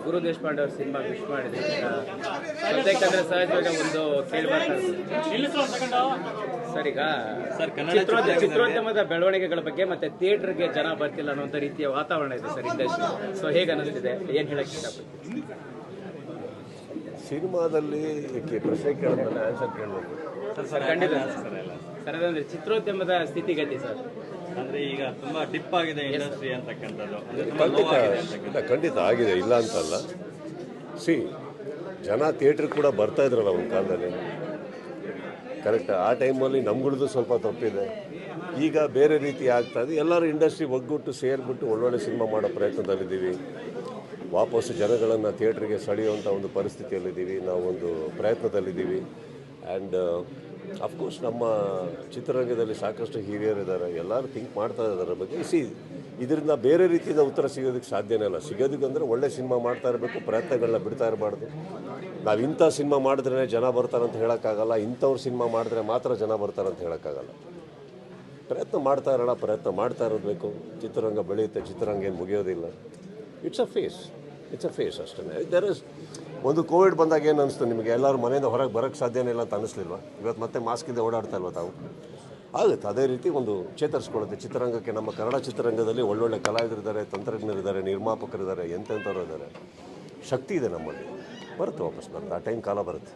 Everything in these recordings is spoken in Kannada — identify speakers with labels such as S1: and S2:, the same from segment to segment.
S1: ಗುರು ದೇಶಪಾಂಡೆ ಅವ್ರ ಸಿನಿಮಾ ವಿಶ್ ಮಾಡಿದೆ. ಯಾಕಂದ್ರೆ ಸಹಜವಾಗಿ ಒಂದು ಸರ್ ಈಗ ಚಿತ್ರೋದ್ಯಮದ ಬೆಳವಣಿಗೆಗಳ ಬಗ್ಗೆ ಮತ್ತೆ ಥಿಯೇಟರ್ಗೆ ಜನ ಬರ್ತಿಲ್ಲ ಅನ್ನುವಂಥ ರೀತಿಯ ವಾತಾವರಣ ಇದೆ ಸರ್ ಇಂಡಸ್ಟ್ರಿ. ಸೊ ಹೇಗೆ ಅನಿಸ್ತಿದೆ, ಏನ್ ಹೇಳಕ್ ಇಷ್ಟಪಡ್ತೀನಿ?
S2: ಸಿನಿಮಾದಲ್ಲಿ ಪ್ರಶ್ನೆ ಕೇಳಿದ್ರೆ ಆನ್ಸರ್ ಕೇಳಬೇಕು
S1: ಖಂಡಿತ ಸರ್. ಅದಂದ್ರೆ ಚಿತ್ರೋದ್ಯಮದ ಸ್ಥಿತಿಗತಿ ಸರ್,
S3: ಅಂದ್ರೆ ಈಗ ತುಂಬಾ ಡಿಪ್ ಆಗಿದೆ ಇಂಡಸ್ಟ್ರಿ ಅಂತಕ್ಕಂಥದ್ದು.
S2: ಖಂಡಿತ ಆಗಿದೆ, ಇಲ್ಲ ಅಂತಲ್ಲ. ಜನ ಥಿಯೇಟ್ರಿಗೆ ಕೂಡ ಬರ್ತಾ ಇದ್ರಲ್ಲ ಒಂದು ಕಾಲದಲ್ಲಿ, ಕರೆಕ್ಟ್. ಆ ಟೈಮಲ್ಲಿ ನಮ್ಗಳದ್ದು ಸ್ವಲ್ಪ ತಪ್ಪಿದೆ. ಈಗ ಬೇರೆ ರೀತಿ ಆಗ್ತಾ ಇದೆ. ಎಲ್ಲರೂ ಇಂಡಸ್ಟ್ರಿ ಒಗ್ಗಟ್ಟು ಸೇರಿಬಿಟ್ಟು ಒಳ್ಳೊಳ್ಳೆ ಸಿನಿಮಾ ಮಾಡೋ ಪ್ರಯತ್ನದಲ್ಲಿದ್ದೀವಿ. ವಾಪಸ್ಸು ಜನಗಳನ್ನು ಥಿಯೇಟ್ರಿಗೆ ಸೆಳೆಯುವಂಥ ಒಂದು ಪರಿಸ್ಥಿತಿಯಲ್ಲಿದ್ದೀವಿ, ನಾವೊಂದು ಪ್ರಯತ್ನದಲ್ಲಿದ್ದೀವಿ. ಆ್ಯಂಡ್ ಅಫ್ಕೋರ್ಸ್ ನಮ್ಮ ಚಿತ್ರರಂಗದಲ್ಲಿ ಸಾಕಷ್ಟು ಹಿರಿಯರಿದ್ದಾರೆ, ಎಲ್ಲರೂ ಥಿಂಕ್ ಮಾಡ್ತಾ ಇದ್ದಾರೆ ಬಗ್ಗೆ. ಇದರಿಂದ ಬೇರೆ ರೀತಿಯಿಂದ ಉತ್ತರ ಸಿಗೋದಕ್ಕೆ ಸಾಧ್ಯನೇ ಇಲ್ಲ. ಸಿಗೋದಕ್ಕಂದರೆ ಒಳ್ಳೆ ಸಿನಿಮಾ ಮಾಡ್ತಾ ಇರಬೇಕು, ಪ್ರಯತ್ನಗಳನ್ನ ಬಿಡ್ತಾ ಇರಬಾರ್ದು. ನಾವು ಇಂಥ ಸಿನಿಮಾ ಮಾಡಿದ್ರೇ ಜನ ಬರ್ತಾರಂತ ಹೇಳೋಕ್ಕಾಗಲ್ಲ, ಇಂಥವ್ರು ಸಿನಿಮಾ ಮಾಡಿದ್ರೆ ಮಾತ್ರ ಜನ ಬರ್ತಾರಂತ ಹೇಳೋಕ್ಕಾಗಲ್ಲ. ಪ್ರಯತ್ನ ಮಾಡ್ತಾ ಇರಬೇಕು. ಚಿತ್ರರಂಗ ಬೆಳೆಯುತ್ತೆ, ಚಿತ್ರರಂಗ ಏನು ಮುಗಿಯೋದಿಲ್ಲ. ಇಟ್ಸ್ ಅ ಫೇಸ್ ಅಷ್ಟೇ. ಒಂದು ಕೋವಿಡ್ ಬಂದಾಗ ಏನು ಅನಿಸ್ತು ನಿಮಗೆ? ಎಲ್ಲರೂ ಮನೆಯಿಂದ ಹೊರಗೆ ಬರೋಕ್ಕೆ ಸಾಧ್ಯನೇ ಇಲ್ಲ ಅಂತ ಅನ್ನಿಸ್ಲಿಲ್ವ? ಇವತ್ತು ಮತ್ತೆ ಮಾಸ್ಕಿಂದ ಓಡಾಡ್ತಾ ಇಲ್ವ ತಾವು? ಆಗುತ್ತೆ. ಅದೇ ರೀತಿ ಒಂದು ಚೇತರಿಸ್ಕೊಳ್ಳುತ್ತೆ ಚಿತ್ರರಂಗಕ್ಕೆ. ನಮ್ಮ ಕನ್ನಡ ಚಿತ್ರರಂಗದಲ್ಲಿ ಒಳ್ಳೊಳ್ಳೆ ಕಲಾವಿದರಿದ್ದಾರೆ, ತಂತ್ರಜ್ಞರಿದ್ದಾರೆ, ನಿರ್ಮಾಪಕರಿದ್ದಾರೆ, ಎಂತೆಂಥವ್ರು ಇದ್ದಾರೆ. ಶಕ್ತಿ ಇದೆ ನಮ್ಮಲ್ಲಿ. ಬರುತ್ತೆ, ವಾಪಸ್ ಬರುತ್ತೆ. ಆ ಟೈಮ್ ಕಾಲ ಬರುತ್ತೆ.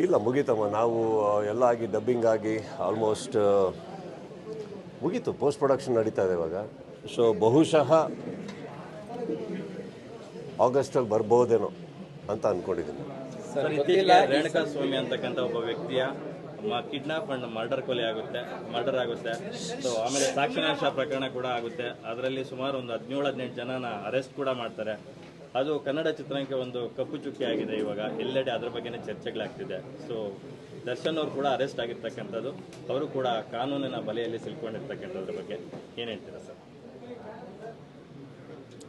S2: ಇಲ್ಲ, ಮುಗೀತಮ್ಮ. ನಾವು ಎಲ್ಲ ಆಗಿ ಡಬ್ಬಿಂಗ್ ಆಗಿ ಆಲ್ಮೋಸ್ಟ್ ಮುಗೀತು. ಪೋಸ್ಟ್ ಪ್ರೊಡಕ್ಷನ್ ನಡೀತಾ ಇದೆ ಇವಾಗ. ಸೊ ಬಹುಶಃ ಆಗಸ್ಟಲ್ಲಿ ಬರ್ಬೋದೇನೋ ಅಂತ ಅಂದ್ಕೊಂಡಿದ್ದೀನಿ.
S3: ರೇಣುಕಾ ಸ್ವಾಮಿ ಅಂತಕ್ಕಂಥ ಒಬ್ಬ ವ್ಯಕ್ತಿಯ ಕಿಡ್ನಾಪ್ ಅಂಡ್ ಮರ್ಡರ್ ಆಗುತ್ತೆ. ಸೊ ಆಮೇಲೆ ಸಾಕ್ಷಿನಾಶ ಪ್ರಕರಣ ಕೂಡ ಆಗುತ್ತೆ. ಅದರಲ್ಲಿ ಸುಮಾರು ಒಂದು 17-18 ಜನನ ಅರೆಸ್ಟ್ ಕೂಡ ಮಾಡ್ತಾರೆ. ಅದು ಕನ್ನಡ ಚಿತ್ರರಂಗಕ್ಕೆ ಒಂದು ಕಪ್ಪು ಚುಕ್ಕಿ ಆಗಿದೆ. ಇವಾಗ ಎಲ್ಲೆಡೆ ಅದ್ರ ಬಗ್ಗೆನೇ ಚರ್ಚೆಗಳಾಗ್ತಿದೆ. ಸೊ ದರ್ಶನ್ ಅವರು ಕೂಡ ಅರೆಸ್ಟ್ ಆಗಿರ್ತಕ್ಕಂಥದ್ದು, ಅವರು ಕೂಡ ಕಾನೂನಿನ ಬಲೆಯಲ್ಲಿ ಸಿಲ್ಕೊಂಡಿರ್ತಕ್ಕಂಥದ್ರ ಬಗ್ಗೆ ಏನು ಹೇಳ್ತೀರಾ ಸರ್?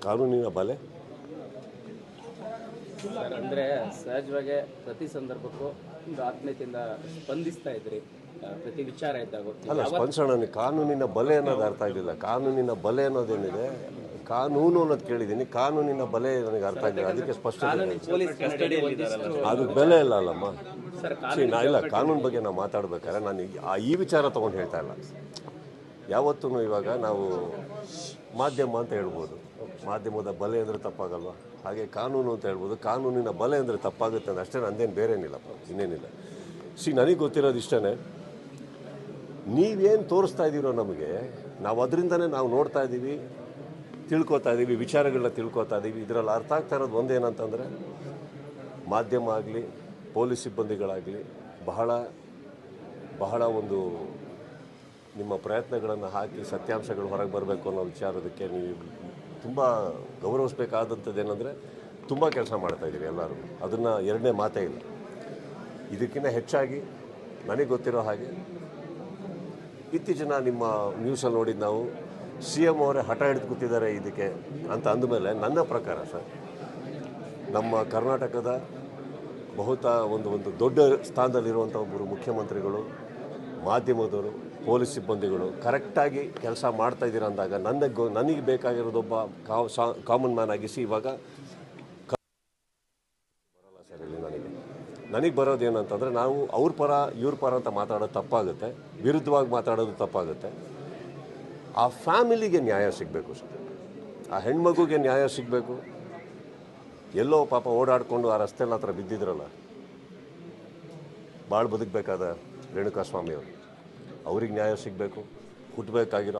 S2: ಕಾನೂನಿನ ಬಲೆ
S1: ಸರ್, ಅಂದರೆ ಸಹಜವಾಗಿ ಪ್ರತಿ ಸಂದರ್ಭಕ್ಕೂ ಒಂದು ಆತ್ಮೀಯತೆಯಿಂದ ಸ್ಪಂದಿಸ್ತಾ ಇದ್ರಿ ಪ್ರತಿ ವಿಚಾರ ಇದ್ದಾಗ.
S2: ಅಲ್ಲ, ಸ್ಪಂದಿಸೋಣ. ಕಾನೂನಿನ ಬಲೆ ಅನ್ನೋದು ಅರ್ಥ ಆಗಿಲ್ಲ. ಕಾನೂನಿನ ಬಲೆ ಅನ್ನೋದೇನಿದೆ, ಕಾನೂನು ಅನ್ನೋದು ಕೇಳಿದ್ದೀನಿ, ಕಾನೂನಿನ ಬಲೆ ನನಗೆ ಅರ್ಥ ಆಗಿಲ್ಲ. ಅದಕ್ಕೆ ಸ್ಪಷ್ಟ ಅದು ಬೆಲೆ ಇಲ್ಲ ಅಲ್ಲಮ್ಮ. ಇಲ್ಲ, ಕಾನೂನು ಬಗ್ಗೆ ನಾವು ಮಾತಾಡ್ಬೇಕಾದ್ರೆ ನಾನು ಈ ವಿಚಾರ ತೊಗೊಂಡು ಹೇಳ್ತಾ ಇಲ್ಲ. ಯಾವತ್ತೂ ಇವಾಗ ನಾವು ಮಾಧ್ಯಮ ಅಂತ ಹೇಳ್ಬೋದು, ಮಾಧ್ಯಮದ ಬಲೆ ಅಂದರೆ ತಪ್ಪಾಗಲ್ವ? ಹಾಗೆ ಕಾನೂನು ಅಂತ ಹೇಳ್ಬೋದು, ಕಾನೂನಿನ ಬಲೆ ಅಂದರೆ ತಪ್ಪಾಗುತ್ತೆ ಅಂತ ಅಷ್ಟೇ. ನಂದೇನು ಬೇರೇನಿಲ್ಲಪ್ಪ, ಇನ್ನೇನಿಲ್ಲ. ನನಗೆ ಗೊತ್ತಿರೋದು ಇಷ್ಟೇ. ನೀವೇನು ತೋರಿಸ್ತಾ ಇದ್ದೀರೋ ನಮಗೆ, ನಾವು ಅದರಿಂದನೇ ನಾವು ನೋಡ್ತಾ ಇದ್ದೀವಿ, ತಿಳ್ಕೊತಾ ಇದ್ದೀವಿ, ವಿಚಾರಗಳನ್ನ ತಿಳ್ಕೊತಾ ಇದ್ದೀವಿ. ಇದರಲ್ಲಿ ಅರ್ಥ ಆಗ್ತಾ ಇರೋದು ಒಂದೇನಂತಂದರೆ, ಮಾಧ್ಯಮ ಆಗಲಿ, ಪೊಲೀಸ್ ಸಿಬ್ಬಂದಿಗಳಾಗಲಿ ಬಹಳ ಒಂದು ನಿಮ್ಮ ಪ್ರಯತ್ನಗಳನ್ನು ಹಾಕಿ ಸತ್ಯಾಂಶಗಳು ಹೊರಗೆ ಬರಬೇಕು ಅನ್ನೋ ವಿಚಾರದಕ್ಕೆ ನೀವು ತುಂಬ ಗೌರವಿಸಬೇಕಾದಂಥದ್ದು. ಏನಂದರೆ ತುಂಬ ಕೆಲಸ ಮಾಡ್ತಾಯಿದ್ದೀರಿ ಎಲ್ಲರೂ, ಅದನ್ನು ಎರಡನೇ ಮಾತೇ ಇಲ್ಲ. ಇದಕ್ಕಿಂತ ಹೆಚ್ಚಾಗಿ ನನಗೆ ಗೊತ್ತಿರೋ ಹಾಗೆ ಇತ್ತೀಚಿನ ನಿಮ್ಮ ನ್ಯೂಸಲ್ಲಿ ನೋಡಿದ್ದು ನಾವು CM ಅವರೇ ಹಠ ಹಿಡಿದು ಕೂತಿದ್ದಾರೆ ಇದಕ್ಕೆ ಅಂತ ಅಂದಮೇಲೆ, ನನ್ನ ಪ್ರಕಾರ ಸರ್, ನಮ್ಮ ಕರ್ನಾಟಕದ ಒಂದು ದೊಡ್ಡ ಸ್ಥಾನದಲ್ಲಿರುವಂಥ ಒಬ್ಬರು ಮುಖ್ಯಮಂತ್ರಿಗಳು, ಮಾಧ್ಯಮದವರು, ಪೊಲೀಸ್ ಸಿಬ್ಬಂದಿಗಳು ಕರೆಕ್ಟಾಗಿ ಕೆಲಸ ಮಾಡ್ತಾ ಇದ್ದೀರ ಅಂದಾಗ ನನಗೆ ಬೇಕಾಗಿರೋದೊಬ್ಬ ಕಾಮನ್ ಮ್ಯಾನ್ ಆಗಿಸಿ ಇವಾಗ ಬರಲ್ಲ ಸರ್. ಇಲ್ಲಿ ನನಗೆ ಬರೋದೇನಂತಂದರೆ, ನಾವು ಅವ್ರ ಪರ ಇವ್ರ ಪರ ಅಂತ ಮಾತಾಡೋದು ತಪ್ಪಾಗುತ್ತೆ, ವಿರುದ್ಧವಾಗಿ ಮಾತಾಡೋದು ತಪ್ಪಾಗುತ್ತೆ. ಆ ಫ್ಯಾಮಿಲಿಗೆ ನ್ಯಾಯ ಸಿಗಬೇಕು ಸರ್, ಆ ಹೆಣ್ಮಗುಗೆ ನ್ಯಾಯ ಸಿಗಬೇಕು. ಎಲ್ಲೋ ಪಾಪ ಓಡಾಡಿಕೊಂಡು ಆ ರಸ್ತೆಲ್ಲ ಹತ್ರ ಬಿದ್ದಿದ್ರಲ್ಲ, ಭಾಳ ಬದುಕಬೇಕಾದ ರೇಣುಕಾ ಸ್ವಾಮಿಯವರು, ಅವ್ರಿಗೆ ನ್ಯಾಯ ಸಿಗಬೇಕು. ಹುಟ್ಟಬೇಕಾಗಿರೋ